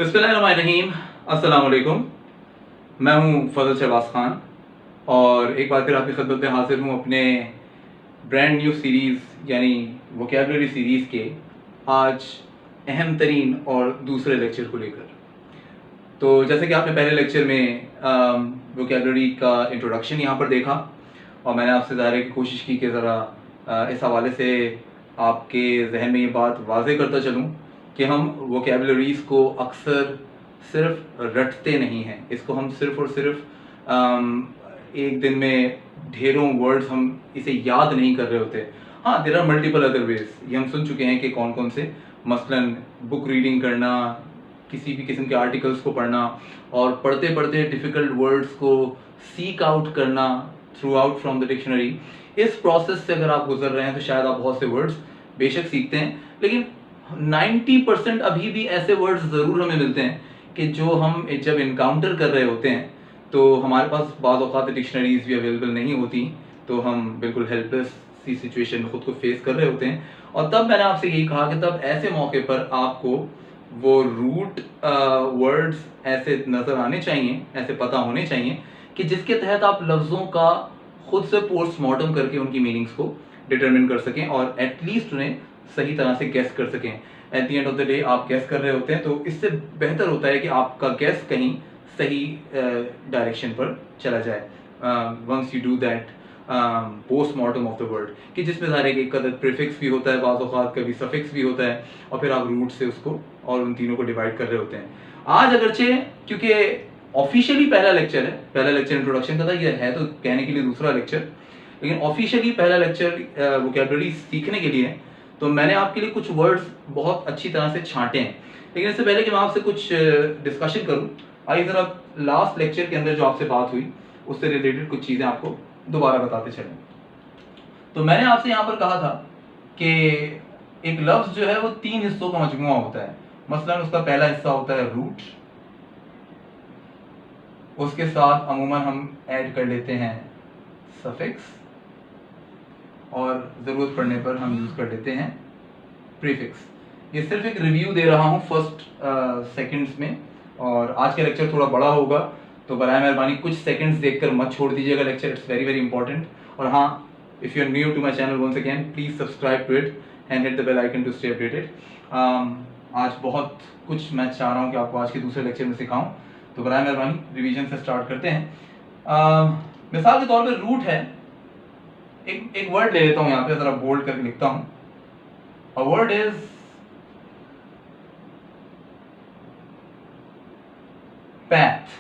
बिस्मिल्लाहिर्रहमानिर्रहीम, अस्सलाम वालेकुम। मैं हूं फजल शहबाज खान और एक बार फिर आपकी खिदमत में हाजिर हूं अपने ब्रांड न्यू सीरीज़ यानी वोकैबुलरी सीरीज़ के आज अहम तरीन और दूसरे लेक्चर को लेकर। तो जैसे कि आपने पहले लेक्चर में वोकैबुलरी का इंट्रोडक्शन यहाँ पर देखा और मैंने आपसे ज़ाहिर की कोशिश की कि ज़रा इस हवाले से आपके जहन में ये बात वाज़े करता चलूँ कि हम वोकैबुलरीज़ को अक्सर सिर्फ रटते नहीं हैं, इसको हम सिर्फ और सिर्फ एक दिन में ढेरों वर्ड्स हम इसे याद नहीं कर रहे होते। हाँ, there are multiple other ways, ये हम सुन चुके हैं कि कौन कौन से, मसलन बुक रीडिंग करना, किसी भी किस्म के आर्टिकल्स को पढ़ना और पढ़ते पढ़ते डिफ़िकल्ट वर्ड्स को सीक आउट करना through out from the dictionary. इस प्रोसेस से अगर आप गुजर रहे हैं तो शायद आप बहुत से वर्ड्स बेशक सीखते हैं, लेकिन 90% अभी भी ऐसे वर्ड्स ज़रूर हमें मिलते हैं कि जो हम जब इनकाउंटर कर रहे होते हैं तो हमारे पास बाज़ औक़ात डिक्शनरीज़ भी अवेलेबल नहीं होती, तो हम बिल्कुल हेल्पलेस सी सिचुएशन में ख़ुद को फेस कर रहे होते हैं। और तब मैंने आपसे यही कहा कि तब ऐसे मौके पर आपको वो रूट वर्ड्स ऐसे नज़र आने चाहिए, ऐसे पता होने चाहिए कि जिसके तहत आप लफ्ज़ों का खुद से पोस्टमार्टम करके उनकी मीनिंग्स को डिटरमिन कर सकें और एटलीस्ट उन्हें सही तरह से गैस कर सकें। At the end of the day आप गैस कर रहे होते हैं तो इससे बेहतर होता है कि आपका गैस कहीं सही डायरेक्शन पर चला जाए once you do that postmortem of the word, कि जिसमें ज़ाहिर है कि कदर प्रीफिक्स भी होता है, बाज़ औक़ात कभी सफिक्स भी होता है और फिर आप रूट से उसको और उन तीनों को डिवाइड कर रहे होते हैं। आज अगरचे क्योंकि ऑफिशियली पहला लेक्चर है, पहला लेक्चर इंट्रोडक्शन का था, यह है तो कहने के लिए दूसरा लेक्चर, लेकिन ऑफिशियली पहला लेक्चर वोकैबुलरी सीखने के लिए है, तो मैंने आपके लिए कुछ वर्ड्स बहुत अच्छी तरह से छांटे हैं। लेकिन इससे पहले कि मैं आपसे कुछ डिस्कशन करूं, आइए ज़रा लास्ट लेक्चर के अंदर जो आपसे बात हुई उससे रिलेटेड कुछ चीज़ें आपको दोबारा बताते चलें। तो मैंने आपसे यहाँ पर कहा था कि एक लफ्ज़ जो है वो 3 हिस्सों का मजमूआ होता है। मसलन उसका पहला हिस्सा होता है रूट, उसके साथ अमूमन हम ऐड कर लेते हैं सफिक्स और ज़रूरत पड़ने पर हम यूज़ कर लेते हैं प्रीफिक्स। ये सिर्फ एक रिव्यू दे रहा हूँ फर्स्ट सेकंड्स में, और आज का लेक्चर थोड़ा बड़ा होगा तो बराए मेहरबानी कुछ सेकंड्स देखकर मत छोड़ दीजिएगा lecture, it's very very important. और हाँ, if you are new to my channel once again please subscribe to it and hit the bell icon to stay updated. आज बहुत कुछ मैं चाह रहा हूँ कि आपको आज के दूसरे लेक्चर में सिखाऊँ, तो बराए मेहरबानी रिवीजन से स्टार्ट करते हैं। मिसाल के तौर पर रूट है, एक वर्ड ले लेता हूं, यहां पे जरा बोल्ड करके लिखता हूं। A word is path.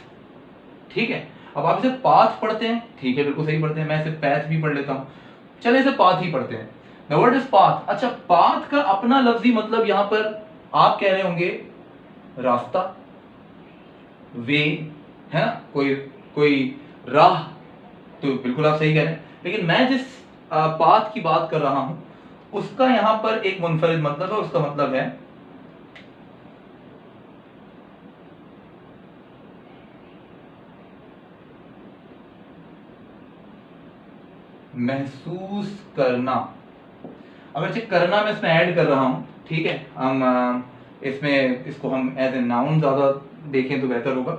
ठीक है, अब आप इसे पाथ पढ़ते हैं, ठीक है, बिल्कुल सही पढ़ते हैं, मैं इसे पैथ भी पढ़ लेता हूं, चले इसे पाथ ही पढ़ते हैं। The word is path. अच्छा, पाथ का अपना लफ्जी मतलब यहां पर आप कह रहे होंगे रास्ता, वे, है ना, कोई राह, तो बिल्कुल आप सही कह रहे हैं। लेकिन मैं जिस पाथ की बात कर रहा हूं उसका यहां पर एक मुनफरिद मतलब है, उसका मतलब है महसूस करना। अगर चेक करना मैं इसमें ऐड कर रहा हूं, ठीक है, हम इसमें इसको हम एज ए नाउन ज्यादा देखें तो बेहतर होगा।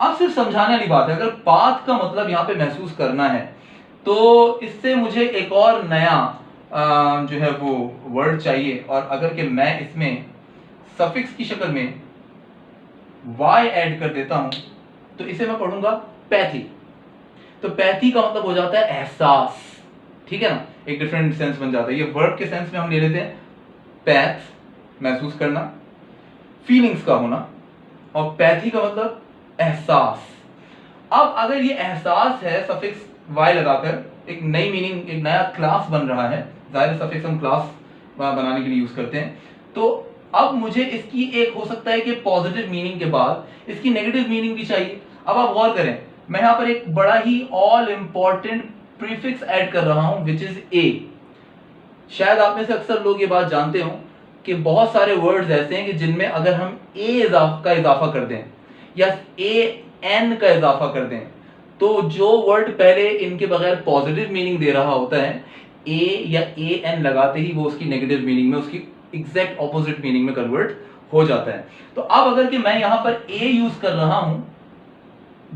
अब सिर्फ समझाने वाली बात है, अगर पाथ का मतलब यहाँ पे महसूस करना है तो इससे मुझे एक और नया जो है वो वर्ड चाहिए, और अगर कि मैं इसमें सफिक्स की शक्ल में y ऐड कर देता हूं तो इसे मैं पढ़ूंगा पैथी। तो पैथी का मतलब हो जाता है एहसास, ठीक है ना, एक डिफरेंट सेंस बन जाता है। ये वर्ड के सेंस में हम ले लेते हैं पैथ, महसूस करना, फीलिंग्स का होना, और पैथी का मतलब एहसास। अब अगर ये एहसास है, सफिक्स y लगाकर एक नई मीनिंग, एक नया क्लास बन रहा है, जाहिर सफिक्स हम क्लास बनाने के लिए यूज करते हैं, तो अब मुझे इसकी एक हो सकता है कि पॉजिटिव मीनिंग के बाद इसकी नेगेटिव मीनिंग भी चाहिए। अब आप गौर करें, मैं यहां पर एक बड़ा ही ऑल इंपॉर्टेंट प्रीफिक्स ऐड कर रहा हूं विच इज ए। शायद आप में से अक्सर लोग ये बात जानते हो कि बहुत सारे वर्ड्स ऐसे हैं कि जिनमें अगर हम ए का इजाफा कर दें या ए एन का इजाफा कर दें तो जो वर्ड पहले इनके बगैर पॉजिटिव मीनिंग दे रहा होता है, ए या ए एन लगाते ही वो उसकी नेगेटिव मीनिंग में, उसकी एग्जैक्ट ऑपोजिट मीनिंग में कन्वर्ट हो जाता है। तो अब अगर कि मैं यहां पर ए यूज कर रहा हूं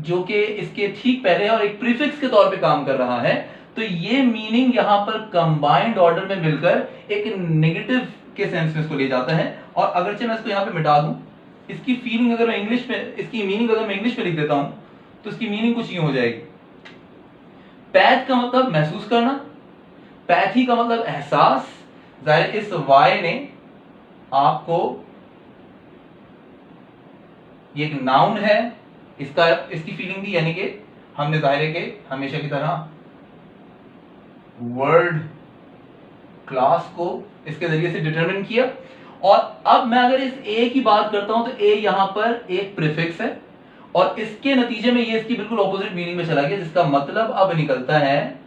जो कि इसके ठीक पहले और एक प्रीफिक्स के तौर पे काम कर रहा है, तो ये मीनिंग यहां पर कंबाइंड ऑर्डर में मिलकर एक नेगेटिव के सेंस में इसको ले जाता है। और अगरचे मैं इसको यहां पे मिटा दूं, इसकी फीलिंग अगर मैं इंग्लिश में, इसकी मीनिंग अगर मैं इंग्लिश में लिख देता हूं तो इसकी मीनिंग कुछ यूं हो जाएगी। पैथ का मतलब महसूस करना, पैथी का मतलब एहसास। जाहिर इस वाई ने आपको, ये एक नाउन है, इसकी फीलिंग दी, यानी कि हमने जाहिर है कि हमेशा की तरह वर्ड क्लास को इसके जरिए से डिटरमिन किया। और अब मैं अगर इस ए की बात करता हूं तो ए यहां पर एक प्रीफिक्स है और इसके नतीजे में ये इसकी बिल्कुल ऑपोजिट मीनिंग में चला गया, जिसका मतलब अब निकलता है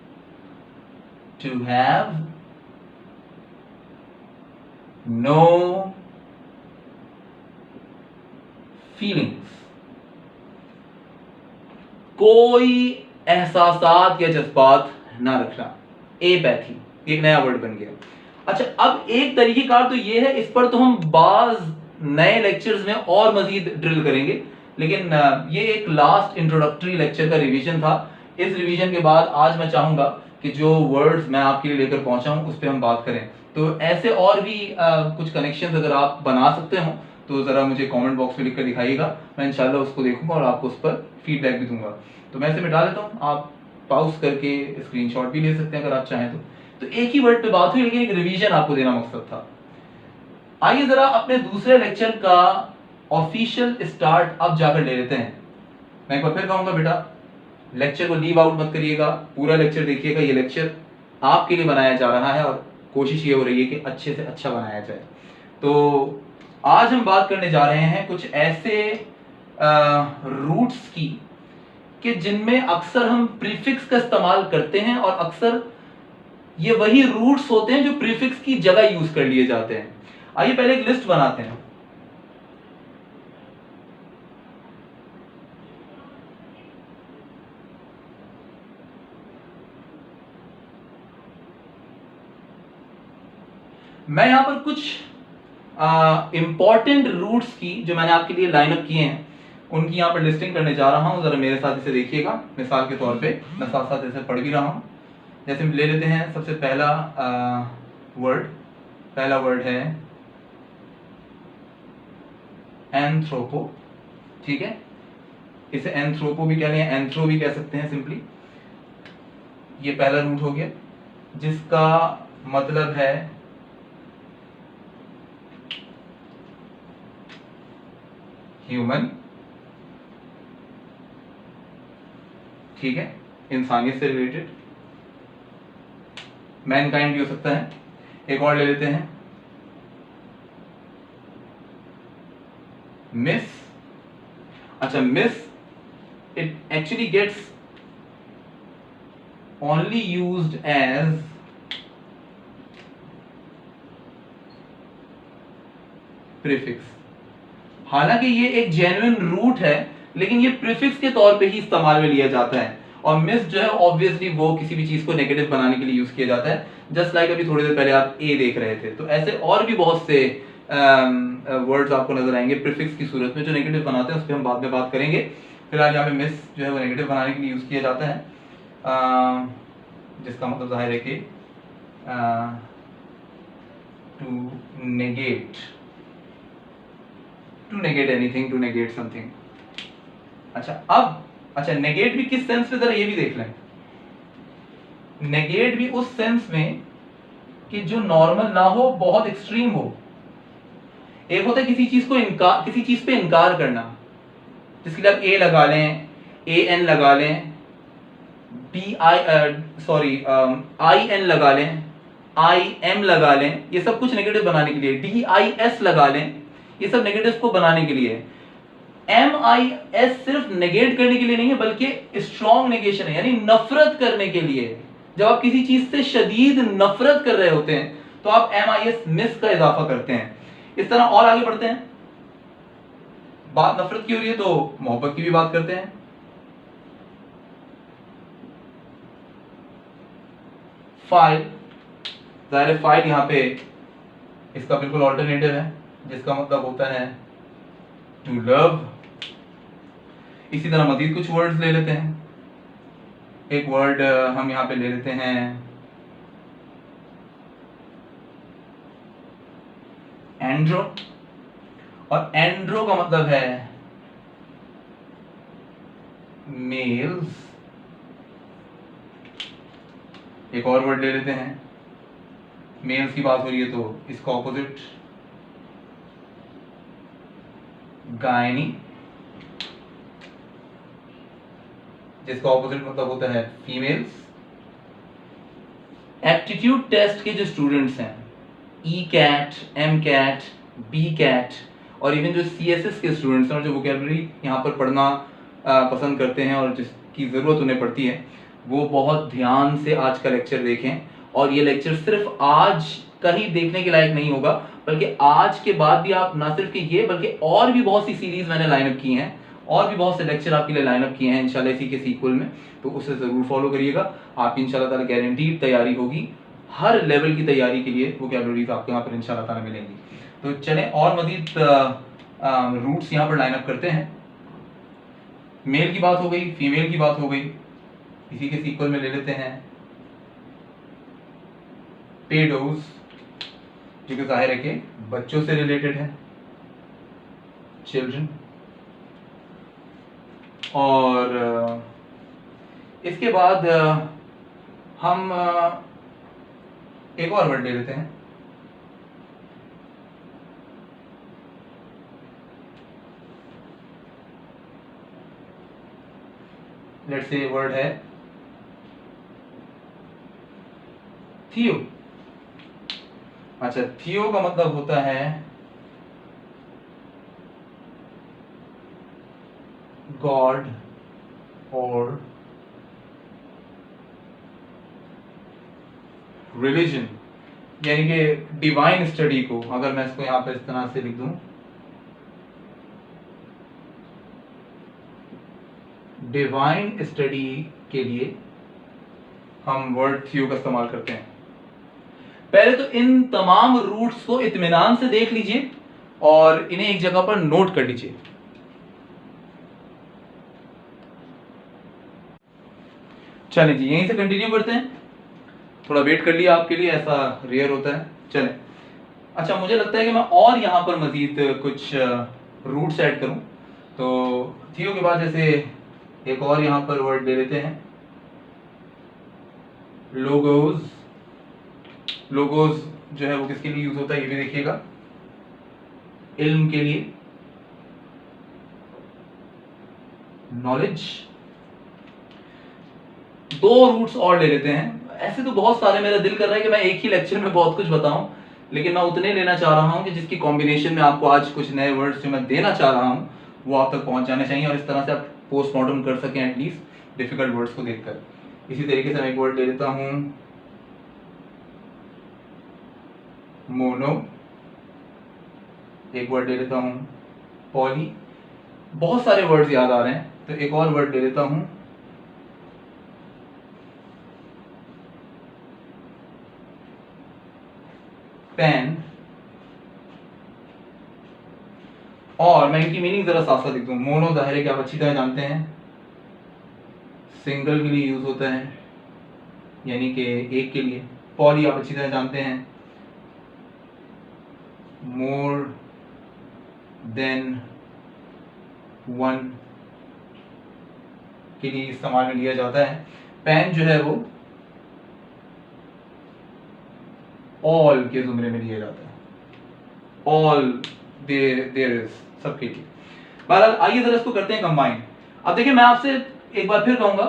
टू हैव नो फीलिंग्स, कोई एहसासात या जज्बात ना रखना, एपैथी, एक नया वर्ड बन गया। अच्छा, अब एक तरीकेकार तो ये है, इस पर तो हम बाज नए लेक्चर्स में और मजीद ड्रिल करेंगे, लेकिन ये एक लास्ट इंट्रोडक्टरी लेक्चर का रिवीजन था। इस रिवीजन के बाद आज मैं चाहूंगा कि जो वर्ड्स मैं आपके लिए लेकर पहुंचा हूं उस पर हम बात करें। तो ऐसे और भी कुछ कनेक्शंस अगर आप बना सकते हो तो ज़रा मुझे कमेंट बॉक्स में लिखकर दिखाइएगा, मैं इंशाल्लाह उसको देखूंगा और आपको उस पर फीडबैक भी दूंगा। तो मैं इसे मिटा लेता हूँ, आप पॉज करके स्क्रीनशॉट भी ले सकते हैं अगर आप चाहें तो एक ही वर्ड पे बात हुई, लेकिन एक रिवीजन आपको देना मकसद था। आइए जरा अपने दूसरे लेक्चर का ऑफिशियल स्टार्ट अब जाकर ले लेते हैं। मैं एक बार फिर कहूंगा, बेटा लेक्चर को लीव आउट मत करिएगा, पूरा लेक्चर देखिएगा। ये लेक्चर आपके लिए बनाया जा रहा है और कोशिश ये हो रही है कि अच्छे से अच्छा बनाया जाए। तो आज हम बात करने जा रहे हैं कुछ ऐसे रूट्स की कि जिनमें अक्सर हम प्रीफिक्स का इस्तेमाल करते हैं और अक्सर ये वही रूट्स होते हैं जो प्रीफिक्स की जगह यूज कर लिए जाते हैं। आइए पहले एक लिस्ट बनाते हैं। मैं यहां पर कुछ इंपॉर्टेंट रूट्स की जो मैंने आपके लिए लाइन अप किए हैं उनकी यहां पर लिस्टिंग करने जा रहा हूं। जरा मेरे साथ इसे देखिएगा, मिसाल के तौर पे मैं साथ साथ इसे पढ़ भी रहा हूं। जैसे ले लेते हैं सबसे पहला वर्ड है एंथ्रोपो, ठीक है। इसे एंथ्रोपो भी कह लें, एंथ्रो भी कह सकते हैं सिंपली। ये पहला रूट हो गया जिसका मतलब है ह्यूमन, ठीक है, इंसानियत से रिलेटेड। मैनकाइंड भी हो सकता है। एक और ले लेते हैं मिस। अच्छा, miss it actually gets only used as prefix. हालांकि ये एक जेन्युइन रूट है लेकिन ये प्रीफिक्स के तौर पे ही इस्तेमाल में लिया जाता है। और मिस जो है ऑब्वियसली वो किसी भी चीज को नेगेटिव बनाने के लिए यूज किया जाता है, जस्ट लाइक अभी थोड़ी देर पहले आप ए देख रहे थे। तो ऐसे और भी बहुत से वर्ड्स आपको नजर आएंगे प्रीफिक्स की सूरत में जो नेगेटिव बनाते हैं, उस पर हम बाद में बात करेंगे। फिलहाल यहाँ पे मिस जो है वो नेगेटिव बनाने के लिए यूज किया जाता है, जिसका मतलब जाहिर है कि to negate anything, to negate something. अच्छा, नेगेट भी किस सेंस में, जरा ये भी देख लें। नेगेट भी उस सेंस में कि जो नॉर्मल ना हो, बहुत एक्सट्रीम हो। एक होता है किसी चीज को इनकार, किसी चीज पे इनकार करना, जिसके लिए आप ए लगा लें, ए एन लगा लें, आई एन लगा लें, आई एम लगा लें, ये सब कुछ नेगेटिव बनाने के लिए। डी आई एस लगा लें, ये सब नेगेटिव को बनाने के लिए। एम आई एस सिर्फ नेगेट करने के लिए नहीं है बल्कि स्ट्रॉन्ग नेगेशन है, यानी नफरत करने के लिए। जब आप किसी चीज से शदीद नफरत कर रहे होते हैं तो आप एम आई एस मिस का इजाफा करते हैं। इस तरह और आगे बढ़ते हैं। बात नफरत की हो रही है तो मोहब्बत की भी बात करते हैं। फाइल, जाहिर है फाइल यहां पे इसका बिल्कुल ऑल्टरनेटिव है, जिसका मतलब होता है टू लव। इसी तरह मजीद कुछ वर्ड्स ले लेते हैं। एक वर्ड हम यहाँ पे ले लेते हैं एंड्रो, और एंड्रो का मतलब है मेल्स। एक और वर्ड ले लेते हैं, मेल्स की बात हो रही है तो इसका ऑपोजिट गायनी, जिसका ऑपोजिट मतलब होता है फीमेल्स। एप्टीट्यूड टेस्ट के जो स्टूडेंट्स हैं, E CAT, M CAT, B CAT, और इवन जो CSS के स्टूडेंट्स हैं और जो वोकैबुलरी यहाँ पर पढ़ना पसंद करते हैं और जिसकी ज़रूरत उन्हें पड़ती है, वो बहुत ध्यान से आज का लेक्चर देखें। और ये लेक्चर सिर्फ आज का ही देखने के लायक नहीं होगा, बल्कि आज के बाद भी आप ना सिर्फ कि ये बल्कि और भी बहुत सी सीरीज मैंने लाइनअप की हैं, और भी बहुत से लेक्चर आपके लिए लाइनअप किए हैं इंशाल्लाह इसी के सीक्वल में, तो उसे ज़रूर फॉलो करिएगा। आपकी इंशाल्लाह ताला गारंटीड तैयारी होगी, हर लेवल की तैयारी के लिए वोकैबुलरीज आपको यहाँ पर इंशाल्लाह ताला मिलेंगी। तो चलें और मजीद रूट्स यहाँ पर लाइनअप करते हैं। मेल की बात हो गई, फीमेल की बात हो गई, इसी के सीक्वल में ले लेते हैं पेडोज, जो कि जाहिर है कि बच्चों से रिलेटेड है, चिल्ड्रन। और इसके बाद हम एक और वर्ड ले लेते हैं, लेट्स से वर्ड है थियो। अच्छा, थियो का मतलब होता है गॉड और रिलीजन, यानी कि डिवाइन स्टडी को अगर मैं इसको यहां पर इस तरह से लिख दूं, डिवाइन स्टडी के लिए हम वर्ड थियो का इस्तेमाल करते हैं। पहले तो इन तमाम रूट्स को इत्मीनान से देख लीजिए और इन्हें एक जगह पर नोट कर लीजिए। चलें जी, यहीं से कंटिन्यू करते हैं। थोड़ा वेट कर लिया आपके लिए, ऐसा रेयर होता है। चलें, अच्छा मुझे लगता है कि मैं और यहाँ पर मजीद कुछ रूट्स ऐड करूं, तो थियो के बाद जैसे एक और यहाँ पर वर्ड ले लेते हैं लोगोज। लोगोज जो है वो किसके लिए यूज होता है ये भी देखिएगा, इल्म के लिए, नॉलेज। दो रूट्स और ले लेते हैं। ऐसे तो बहुत सारे, मेरा दिल कर रहा है कि मैं एक ही लेक्चर में बहुत कुछ बताऊं, लेकिन मैं उतने लेना चाह रहा हूं कि जिसकी कॉम्बिनेशन में आपको आज कुछ नए वर्ड्स जो मैं देना चाह रहा हूं वो आप तक पहुंच जाने चाहिए, और इस तरह से आप पोस्टमार्टम कर सकें एटलीस्ट डिफिकल्ट वर्ड्स को देखकर। इसी तरीके से मैं एक वर्ड ले लेता हूं मोनो, एक वर्ड ले लेता हूं पॉली। बहुत सारे वर्ड्स याद आ रहे हैं, तो एक और वर्ड ले लेता हूं पेन। और मैं इनकी मीनिंग जरा साफ साफ लिख दूं। मोनो जाहिर है कि आप अच्छी तरह जानते हैं, सिंगल के लिए यूज होता है, यानी कि एक के लिए। पॉली आप अच्छी तरह जानते हैं, मोर देन वन के लिए इस्तेमाल में लिया जाता है। पेन जो है वो ऑल के जुमरे में लिया जाता है, ऑल देयर इज, सबके लिए। बहरहाल आइए जरा इसको करते हैं कंबाइन। अब देखिए मैं आपसे एक बार फिर कहूंगा,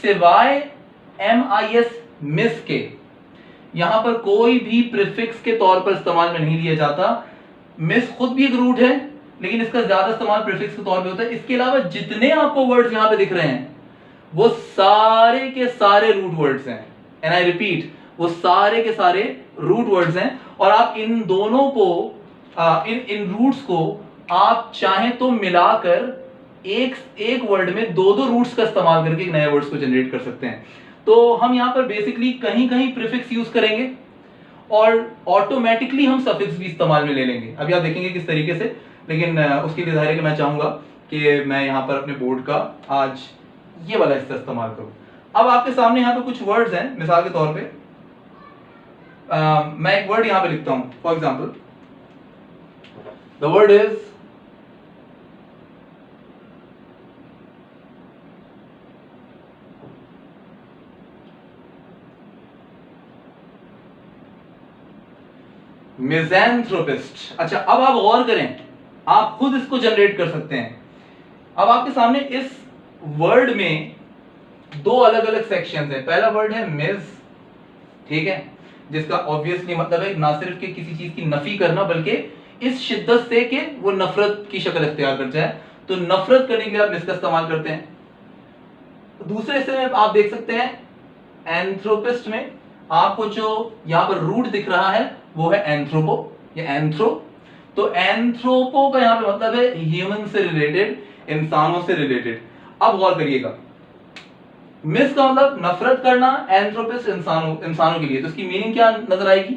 सिवाय MIS मिस के यहां पर कोई भी प्रीफिक्स के तौर पर इस्तेमाल में नहीं लिया जाता। मिस खुद भी एक रूट है, लेकिन इसका ज्यादा इस्तेमाल प्रीफिक्स के तौर पे होता है। इसके अलावा जितने आपको वर्ड्स यहां पे दिख रहे हैं वो सारे के सारे रूट वर्ड्स हैं, एंड आई रिपीट, वो सारे के सारे रूट वर्ड्स हैं। और आप इन दोनों को इन रूट्स को आप चाहें तो मिलाकर एक वर्ड में दो रूट्स का इस्तेमाल करके एक नए वर्ड्स को जनरेट कर सकते हैं। तो हम यहां पर बेसिकली कहीं कहीं प्रीफिक्स यूज करेंगे और ऑटोमेटिकली हम सफिक्स भी इस्तेमाल में ले लेंगे। अभी आप देखेंगे किस तरीके से, लेकिन उसके लिए जाहिर है कि मैं चाहूंगा कि मैं यहाँ पर अपने बोर्ड का आज ये वाला हिस्सा इस्तेमाल करूँ। अब आपके सामने यहाँ पे कुछ वर्ड्स हैं, मिसाल के तौर पे मैं एक वर्ड यहाँ पे लिखता हूँ, for example the word is misanthropist. अच्छा, अब आप गौर करें, आप खुद इसको जनरेट कर सकते हैं। अब आपके सामने इस वर्ड में दो अलग अलग सेक्शंस हैं। पहला वर्ड है मिज, ठीक है, जिसका ऑब्वियसली मतलब है ना सिर्फ कि किसी चीज की नफी करना, बल्कि इस शिद्दत से कि वो नफरत की शक्ल इख्तियार कर जाए, तो नफरत करने के लिए आप मिज का इस्तेमाल करते हैं। दूसरे हिस्से में आप देख सकते हैं एंथ्रोपिस्ट में आपको जो यहां पर रूट दिख रहा है वो है एंथ्रोपो या एंथ्रो। तो एंथ्रोपो का यहां पे मतलब है ह्यूमन से रिलेटेड, इंसानों से रिलेटेड। अब गौर करिएगा, मिस का मतलब नफरत करना, एंथ्रोपिस्ट इंसानों के लिए, तो इसकी मीनिंग क्या नजर आएगी?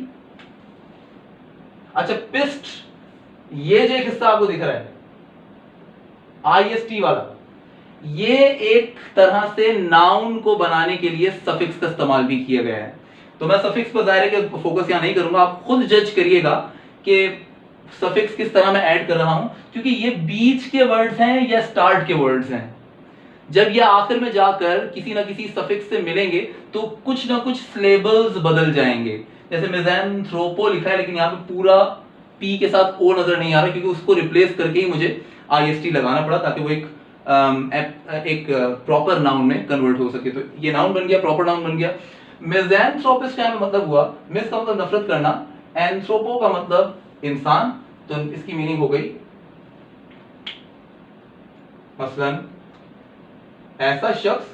अच्छा, पिस्ट, ये जो एक हिस्सा आपको दिख रहा है IST वाला, ये एक तरह से नाउन को बनाने के लिए सफिक्स का इस्तेमाल भी किया गया है। तो मैं सफिक्स पर जाहिर है कि फोकस यहां नहीं करूंगा, आप खुद जज करिएगा कि सफिक्स किस तरह मैं ऐड कर रहा हूं, क्योंकि ये बीच के वर्ड्स हैं या स्टार्ट के वर्ड्स हैं। जब ये आखिर में जाकर किसी ना किसी सफिक्स से मिलेंगे तो कुछ ना कुछ सिलेबल्स बदल जाएंगे। जैसे मिज़ैंथ्रोपो लिखा है, लेकिन यहाँ पे पूरा पी के साथ ओ नजर नहीं आ रहा, क्योंकि उसको रिप्लेस करके ही मुझे IST लगाना पड़ा ताकि वो एक प्रॉपर नाउन में कन्वर्ट हो सके। तो ये नाउन बन गया, प्रॉपर नाउन बन गया। मिज़ैंथ्रोपिस्ट का मतलब हुआ, मिस का मतलब नफरत करना, एंथ्रोपो का मतलब इंसान, तो इसकी मीनिंग हो गई मसलन ऐसा शख्स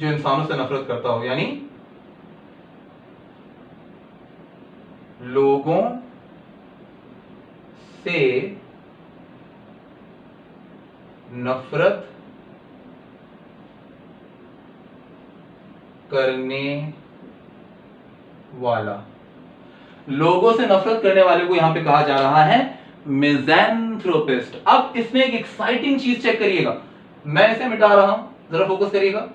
जो इंसानों से नफरत करता हो, यानी लोगों से नफरत करने वाला, लोगों से नफरत करने वाले को यहां पे कहा जा रहा है मिज़ैंथ्रोपिस्ट। अब इसमें एक एक्साइटिंग चीज चेक करिएगा, मैं इसे मिटा रहा हूं, जरा फोकस करिएगा।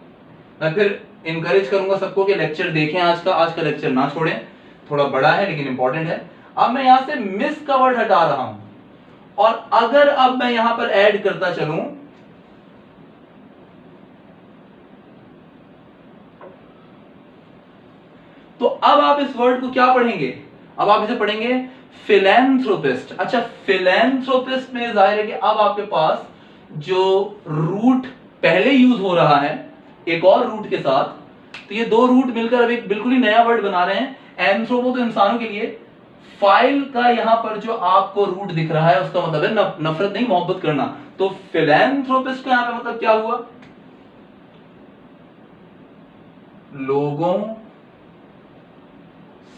मैं फिर इनकरेज करूंगा सबको कि लेक्चर देखें, आज का लेक्चर ना छोड़ें, थोड़ा बड़ा है लेकिन इंपॉर्टेंट है। अब मैं यहां से मिस का वर्ड हटा रहा हूं, और अगर अब मैं यहां पर ऐड करता चलूं तो अब आप इस वर्ड को क्या पढ़ेंगे? अब आप इसे पढ़ेंगे फिलैंथ्रोपिस्ट। अच्छा, फिलैंथ्रोपिस्ट में जाहिर है कि अब आपके पास जो रूट पहले यूज हो रहा है एक और रूट के साथ, तो ये दो रूट मिलकर अब एक बिल्कुल ही नया वर्ड बना रहे हैं। एंथ्रोपो तो इंसानों के लिए, फाइल का यहां पर जो आपको रूट दिख रहा है उसका मतलब है नफरत नहीं, मोहब्बत करना। तो फिलैंथ्रोपिस्ट का यहां पे मतलब क्या हुआ? लोगों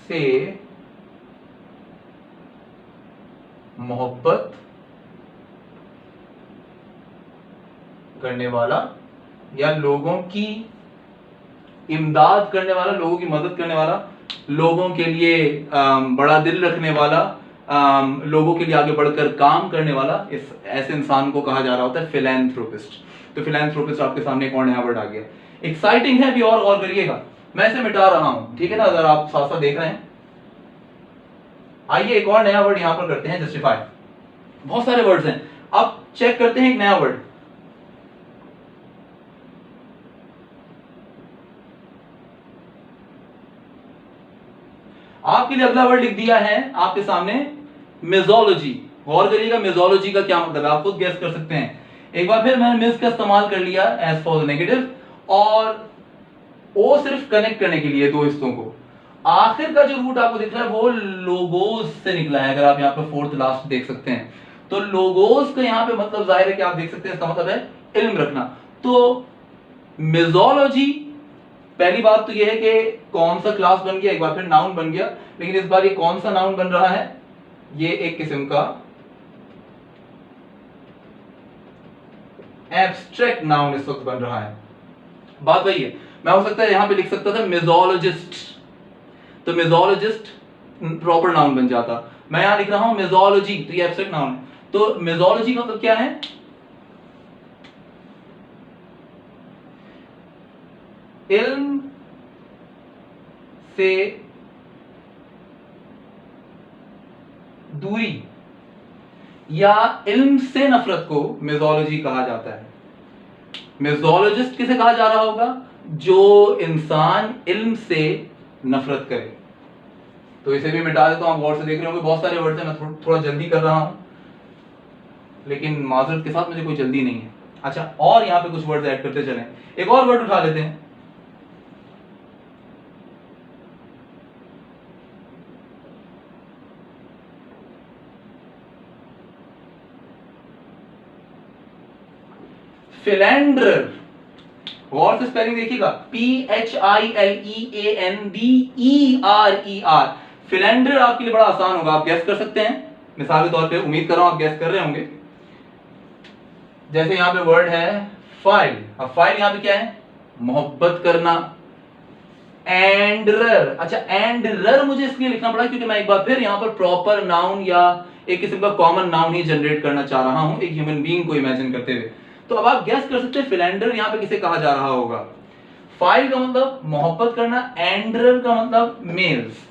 से मोहब्बत करने वाला, या लोगों की इमदाद करने वाला, लोगों की मदद करने वाला, लोगों के लिए बड़ा दिल रखने वाला, लोगों के लिए आगे बढ़कर काम करने वाला, इस ऐसे इंसान को कहा जा रहा होता है फिलैंथ्रोपिस्ट। तो फिलैंथ्रोपिस्ट आपके सामने एक और नया वर्ड आ गया, एक्साइटिंग है, भी और गौर करिएगा। मैं इसे मिटा रहा हूं, ठीक है ना, अगर आप साथ साथ देख रहे हैं। आइए एक और नया वर्ड यहां पर करते हैं, जस्टिफाई। बहुत सारे वर्ड्स हैं, अब चेक करते हैं एक नया वर्ड। आपके लिए अगला वर्ड लिख दिया है आपके सामने मिजोलॉजी। गौर करिएगा, मिजोलॉजी का क्या मतलब है, आप खुद गेस कर सकते हैं। एक बार फिर मैंने मिस का इस्तेमाल कर लिया एज फॉर नेगेटिव, और ओ सिर्फ कनेक्ट करने के लिए दो हिस्सों को। आखिर का जो रूट आपको दिख रहा है वो लोगोस से निकला है, अगर आप यहाँ पर फोर्थ लास्ट देख सकते हैं। तो लोगोस का यहाँ पे मतलब जाहिर है कि आप देख सकते हैं, इसका मतलब है इल्म रखना। तो मिजोलॉजी, पहली बात तो यह है कि कौन सा क्लास बन गया, एक बार फिर नाउन बन गया, लेकिन इस बार ये कौन सा नाउन बन रहा है? ये एक किस्म का एब्स्ट्रैक्ट नाउन इस वक्त बन रहा है। बात वही है, मैं हो सकता है यहां पे लिख सकता था मिजोलॉजिस्ट, तो मिजोलॉजिस्ट प्रॉपर नाउन बन जाता। मैं यहां लिख रहा हूं मिजोलॉजी, तो ये एब्स्ट्रैक्ट नाउन है। तो मिजोलॉजी का मतलब क्या है? इल्म से दूरी या इल्म से नफरत को मिजोलॉजी कहा जाता है। मिजोलॉजिस्ट किसे कहा जा रहा होगा? जो इंसान इल्म से नफरत करे। तो इसे भी मिटा देता हूं। आप गौर से देख रहे होंगे बहुत सारे वर्ड्स हैं, मैं थोड़ा जल्दी कर रहा हूं, लेकिन माजरत के साथ मुझे कोई जल्दी नहीं है। अच्छा, और यहां पे कुछ वर्ड्स ऐड करते चलें। एक और वर्ड उठा लेते हैं, फिलेंडर। गौर से स्पेलिंग देखिएगा, PHILEANDERER। फिलेंडर आपके लिए बड़ा आसान होगा, आप गैस कर सकते हैं। मिसाल के तौर पे उम्मीद कर रहा हूं आप गैस कर रहे होंगे। जैसे यहां पे वर्ड है फाइल। अब फाइल यहां पे क्या है? मोहब्बत करना। एंडरर। अच्छा, एंडरर मुझे इसलिए लिखना पड़ा क्योंकि मैं एक बार फिर यहां पर प्रॉपर नाउन या एक किस्म का कॉमन नाउन ही जनरेट करना चाह रहा हूं, एक ह्यूमन बीइंग को इमेजिन करते हुए। तो अब आप गैस कर सकते हैं फिलेंडर यहां पे किसे कहा जा रहा होगा। फाइल का मतलब मोहब्बत करना, एंडरर का मतलब मेल्स।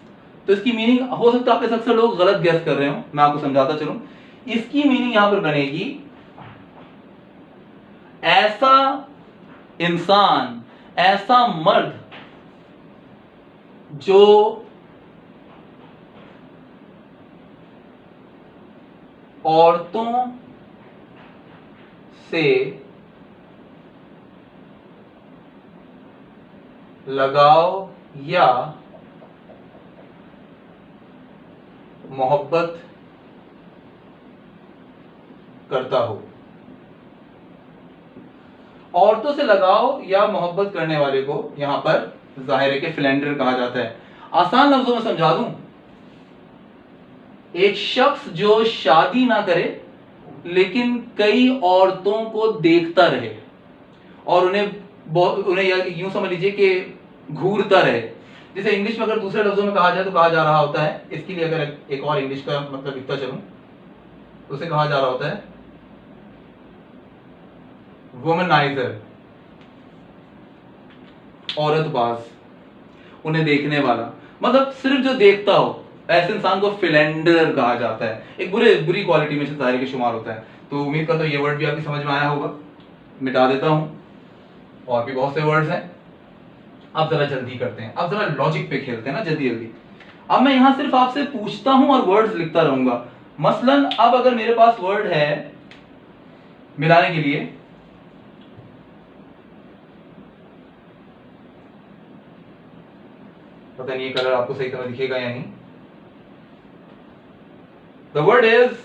तो इसकी मीनिंग हो सकता है आप अक्सर लोग गलत गैस कर रहे हो, मैं आपको समझाता चलूं। इसकी मीनिंग यहां पर बनेगी ऐसा इंसान, ऐसा मर्द जो औरतों से लगाव या मोहब्बत करता हो। औरतों से लगाव या मोहब्बत करने वाले को यहां पर जाहिर है कि फिलेंडर कहा जाता है। आसान लफ्जों में समझा दूं, एक शख्स जो शादी ना करे लेकिन कई औरतों को देखता रहे और उन्हें यूं समझ लीजिए कि घूरता रहे। जैसे इंग्लिश में अगर दूसरे लफ्जों में कहा जाए तो कहा जा रहा होता है, इसके लिए अगर एक और इंग्लिश का मतलब लिखता चलूं तो उसे कहा जा रहा होता है वुमनाइजर, औरतबाज, उन्हें देखने वाला। मतलब सिर्फ जो देखता हो ऐसे इंसान को फिलेंडर कहा जाता है। एक बुरी क्वालिटी में से जाहिर के शुमार होता है। तो उम्मीद करता हूं ये वर्ड भी आपकी समझ में आया होगा। मिटा देता हूं, और भी बहुत से वर्ड्स हैं। अब जरा जल्दी करते हैं, अब जरा लॉजिक पे खेलते हैं ना, जल्दी जल्दी। अब मैं यहां सिर्फ आपसे पूछता हूं और वर्ड्स लिखता रहूंगा। मसलन अब अगर मेरे पास वर्ड है मिलाने के लिए, पता नहीं ये कलर आपको सही तरह दिखेगा या नहीं। The word is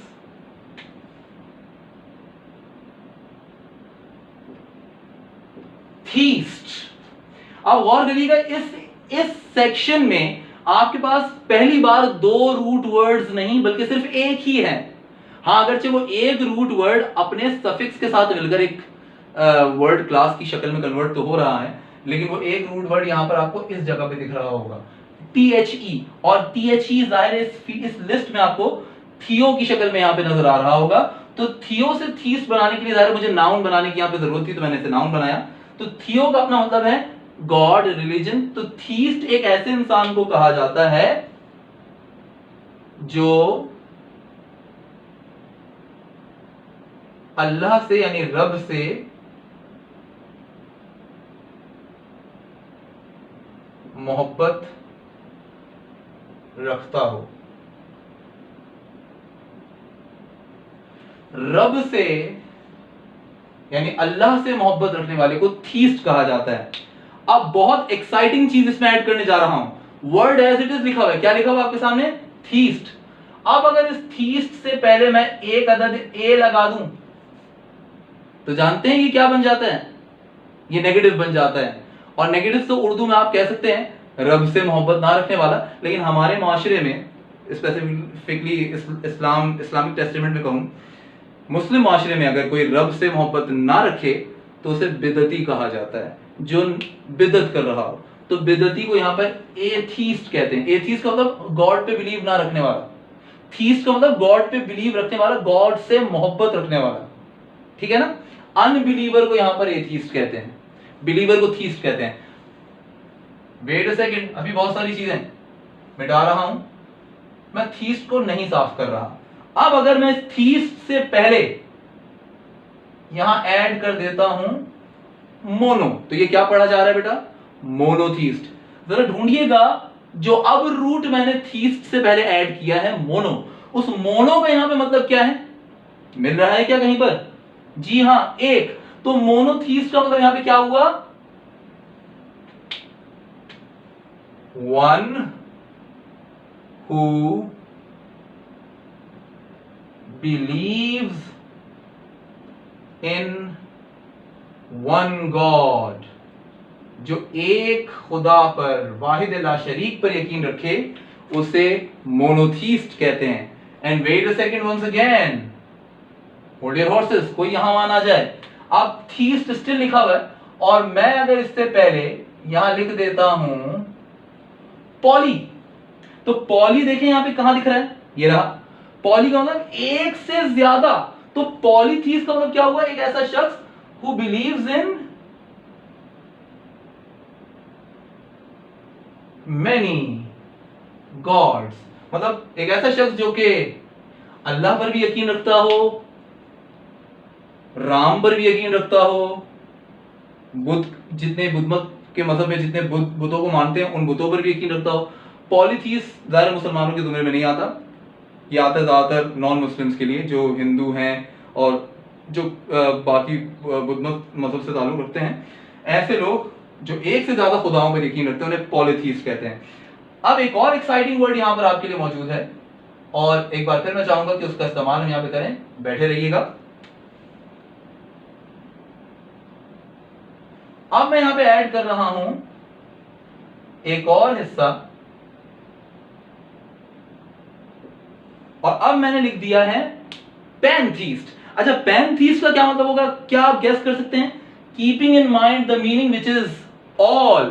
thieist। अब गौर करिएगा, इस सेक्शन में आपके पास पहली बार दो रूट वर्ड्स नहीं बल्कि सिर्फ एक ही है। हाँ, अगरचे वो एक रूट वर्ड अपने सफिक्स के साथ मिलकर एक वर्ड क्लास की शक्ल में कन्वर्ट तो हो रहा है, लेकिन वो एक रूट वर्ड यहां पर आपको इस जगह पे दिख रहा होगा, THE। और THE जाहिर है इस लिस्ट में आपको थियो की शक्ल में यहां पे नजर आ रहा होगा। तो थियो से थीस्ट बनाने के लिए जाहिर मुझे नाउन बनाने की यहां पे जरूरत थी, तो मैंने इसे नाउन बनाया। तो थियो का अपना मतलब है गॉड, रिलीजन। तो थीस्ट एक ऐसे इंसान को कहा जाता है जो अल्लाह से यानी रब से मोहब्बत रखता हो। रब से यानी अल्लाह से मोहब्बत रखने वाले को थीस्ट कहा जाता है। अब बहुत एक्साइटिंग चीज इसमें ऐड करने जा रहा हूं। वर्ड एज इट इज लिखा हुआ है, क्या लिखा हुआ आपके सामने? थीस्ट। अब अगर इस थीस्ट से पहले मैं एक अदद ए लगा दूं तो जानते हैं ये क्या बन जाता है? ये नेगेटिव बन जाता है। और नेगेटिव तो उर्दू में आप कह सकते हैं रब से मोहब्बत ना रखने वाला, लेकिन हमारे माशरे में स्पेसिफिकली इस्लामिक टेस्टामेंट में कहूं, मुस्लिम माशरे में अगर कोई रब से मोहब्बत ना रखे तो उसे बिदती कहा जाता है, जो बिदत कर रहा हो। तो बिदअती को यहां पर एथीस्ट कहते हैं। एथीस्ट का मतलब गॉड पे बिलीव ना रखने वाला, थीस्ट का मतलब गॉड पे बिलीव रखने वाला, गॉड से मोहब्बत रखने वाला, ठीक है ना। अनबिलीवर को यहां पर एथीस्ट कहते हैं, बिलीवर को थीस्ट कहते हैं। वेट अ सेकंड, अभी बहुत सारी चीजें मिटा रहा हूं, मैं थीस्ट को नहीं साफ कर रहा। अब अगर मैं थीस्ट से पहले यहां ऐड कर देता हूं मोनो, तो ये क्या पढ़ा जा रहा है बेटा, मोनोथीस्ट। जरा ढूंढिएगा जो अब रूट मैंने थीस्ट से पहले ऐड किया है मोनो, उस मोनो का यहां पे मतलब क्या है, मिल रहा है क्या कहीं पर? जी हां, एक। तो मोनोथीस्ट का मतलब यहां पे क्या हुआ, one who believes in one God, जो एक खुदा पर, वाहिद ला शरीक पर यकीन रखे, उसे मोनोथीस्ट कहते हैं। And wait a second once again, hold your horses, कोई यहां वहां ना जाए। अब थीस्ट स्टिल लिखा हुआ है, और मैं अगर इससे पहले यहां लिख देता हूं पॉली, तो पॉली देखें यहां पे कहां दिख रहा है, ये रहा। पॉली का मतलब एक से ज्यादा, तो पॉलीथीस्ट का मतलब क्या हुआ, एक ऐसा शख्स who believes in many God's, मतलब एक ऐसा शख्स जो कि अल्लाह पर भी यकीन रखता हो, राम पर भी यकीन रखता हो, बुद्ध, जितने बुद्ध मत के मजहब में जितने बुतों को मानते हैं उन बुतों पर भी यकीन रखता हो। पॉलीथीस्ट ज़्यादा मुसलमानों के जुमरे में नहीं आता, ये आता है ज़्यादातर नॉन मुस्लिम्स के लिए, जो हिंदू हैं और जो बाकी बुद्ध मजहब से ताल्लुक रखते हैं। ऐसे लोग जो एक से ज़्यादा खुदाओं पर यकीन रखते हैं उन्हें पॉलीथीस्ट कहते हैं। अब एक और एक्साइटिंग वर्ड यहाँ पर आपके लिए मौजूद है, और एक बार फिर मैं चाहूंगा कि उसका इस्तेमाल हम यहाँ पे करें, बैठे रहिएगा। अब मैं यहां पे ऐड कर रहा हूं एक और हिस्सा, और अब मैंने लिख दिया है पैनथीस्ट। अच्छा, पैनथीस्ट का क्या मतलब होगा, क्या आप गेस कर सकते हैं? Keeping in mind the meaning which is all,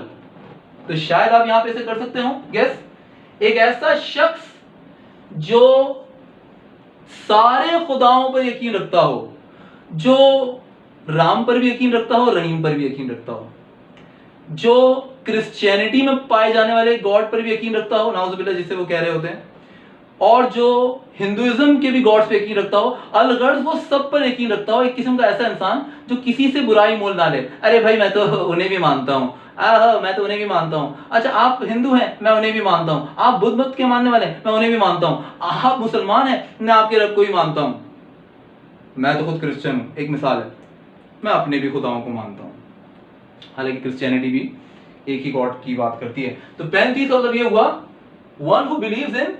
तो शायद आप यहां पे से कर सकते हो गेस। एक ऐसा शख्स जो सारे खुदाओं पर यकीन रखता हो, जो राम पर भी यकीन रखता हो, रहीम पर भी यकीन रखता हो, जो क्रिश्चियनिटी में पाए जाने वाले गॉड पर भी यकीन रखता हो, नाउजुबिल्लाह जिसे वो कह रहे होते हैं, और जो हिंदुइज्म के भी गॉड्स पे यकीन रखता हो, अलगर्ज वो सब पर यकीन रखता हो। एक किस्म का ऐसा इंसान जो किसी से बुराई मोल ना ले, अरे भाई मैं तो उन्हें भी मानता हूँ, मैं तो उन्हें भी मानता हूँ, अच्छा आप हिंदू हैं, मैं उन्हें भी मानता हूँ, आप बुद्ध मत के मानने वाले हैं, मैं उन्हें भी मानता हूँ, आप मुसलमान हैं, मैं आपके रब को ही मानता हूँ, मैं तो खुद क्रिश्चियन हूँ, एक मिसाल है, मैं अपने भी खुदाओं को मानता हूँ, हालांकि क्रिश्चियनिटी भी एक ही गॉड की बात करती है। तो पैंतीस मतलब ये हुआ one who believes in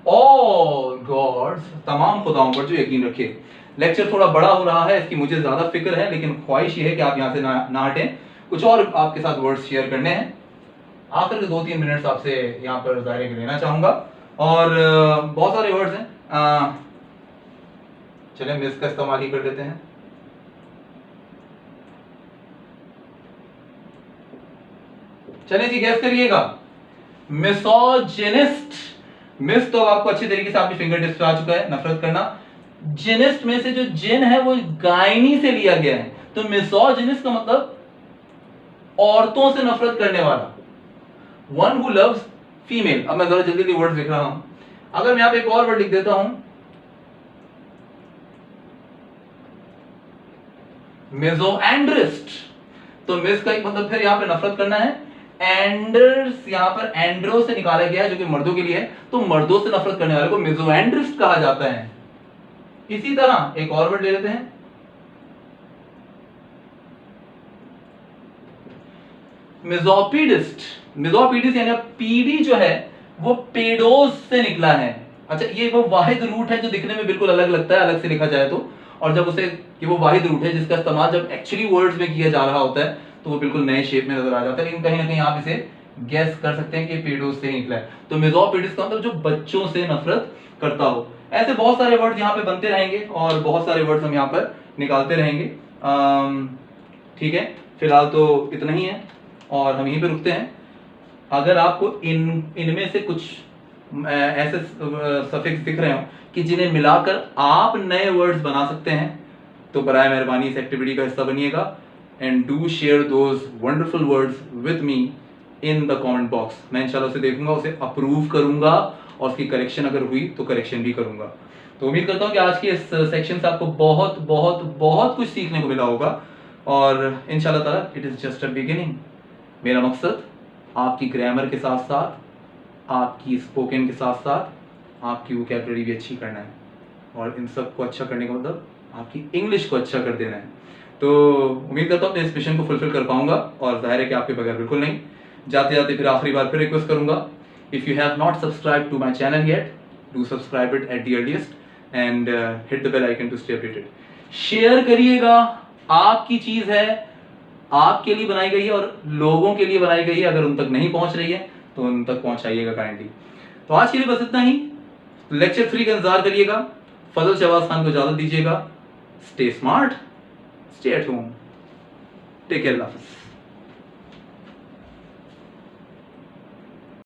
all gods, तमाम खुदाओं पर जो यकीन रखे। लेक्चर थोड़ा बड़ा हो रहा है, इसकी मुझे ज्यादा फिक्र है, लेकिन ख्वाहिश ये है कि आप यहां से ना हटें, कुछ और आपके साथ वर्ड्स शेयर करने हैं। आखिर के 2-3 मिनट्स आपसे यहाँ पर जाहिर के लेना चाहूंगा, और बहुत सारे वर्ड्स हैं, चलें मिस का इस्तेमाल ही कर लेते हैं। चलिए जी, गैस करिएगा, मिसोजिनिस्ट। मिस तो आपको अच्छी तरीके से आपकी फिंगर टिप्स पे आ चुका है, नफरत करना। जिनिस्ट में से जो जिन है वो गायनी से लिया गया है, तो मिसोजिनिस्ट का मतलब औरतों से नफरत करने वाला, वन हु लव्स फीमेल। अब मैं जरा जल्दी वर्ड लिख रहा हूं, अगर मैं यहां पे एक और वर्ड लिख देता हूं, मिसोएंड्रिस्ट, तो मिस का एक मतलब फिर यहां पे नफरत करना है। एंडर्स यहां पर एंड्रो से निकाला गया है जो कि मर्दों के लिए है, तो मर्दों से नफरत करने वाले को मिसोएंड्रिस्ट कहा जाता है। इसी तरह एक और वर्ड ले लेते हैं, मिसोपीडिस्ट। मिसोपीडिस्ट यानी पीडी जो है वो पेडोस से निकला है। अच्छा, ये वो वाहिद रूट है जो दिखने में बिल्कुल अलग लगता है, अलग से लिखा जाए तो, और जब उसे कि वो वाहिद रूट है जिसका इस्तेमाल जब एक्चुअली वर्ड्स में किया जा रहा होता है तो वो बिल्कुल नए शेप में नजर आ जाता है, लेकिन कहीं ना कहीं आप इसे गैस कर सकते हैं कि पेडोस से निकला है। तो मिसोपीडिस्ट का मतलब जो बच्चों से नफरत करता हो। ऐसे बहुत सारे वर्ड्स यहाँ पे बनते रहेंगे और बहुत सारे वर्ड्स हम यहाँ पर निकालते रहेंगे, ठीक है। फिलहाल तो इतना ही है और हम यहीं पे रुकते हैं। अगर आपको इनमें से कुछ ऐसे सफिक्स दिख रहे हो कि जिन्हें मिलाकर आप नए वर्ड्स बना सकते हैं तो बराए मेहरबानी इस एक्टिविटी का हिस्सा बनिएगा and do share those wonderful words with me in the comment box. मैं इंशाल्लाह उसे देखूंगा, उसे अप्रूव करूंगा और उसकी करेक्शन अगर हुई तो करेक्शन भी करूंगा। तो उम्मीद करता हूँ कि आज की इस सेक्शन से आपको बहुत बहुत बहुत कुछ सीखने को मिला होगा और इंशाल्लाह ताला it is just a beginning. मेरा मकसद आपकी ग्रामर के साथ साथ, आपकी स्पोकन के साथ साथ आपकी वोकैबुलरी भी अच्छी करना है और इन सब को अच्छा करने का मतलब आपकी इंग्लिश को अच्छा कर देना है। तो उम्मीद करता हूँ मैं इस मिशन को फुलफिल कर पाऊंगा और जाहिर है कि आपके बगैर बिल्कुल नहीं। जाते जाते फिर आखिरी बार फिर रिक्वेस्ट करूंगा, if you have not subscribe to my channel yet, do subscribe it at the earliest and hit the bell icon to stay updated. Share करिएगा, आपकी चीज़ है, आपके लिए बनाई गई है और लोगों के लिए बनाई गई है। अगर उन तक नहीं पहुंच रही है तो उन तक पहुंचाइएगा काइंडली। तो आज के लिए बस इतना ही। लेक्चर 3 का इंतजार करिएगा। फजल शहबाज खान को इजाजत दीजिएगा। Stay smart, stay at home, take care, अल्लाह हाफिज़।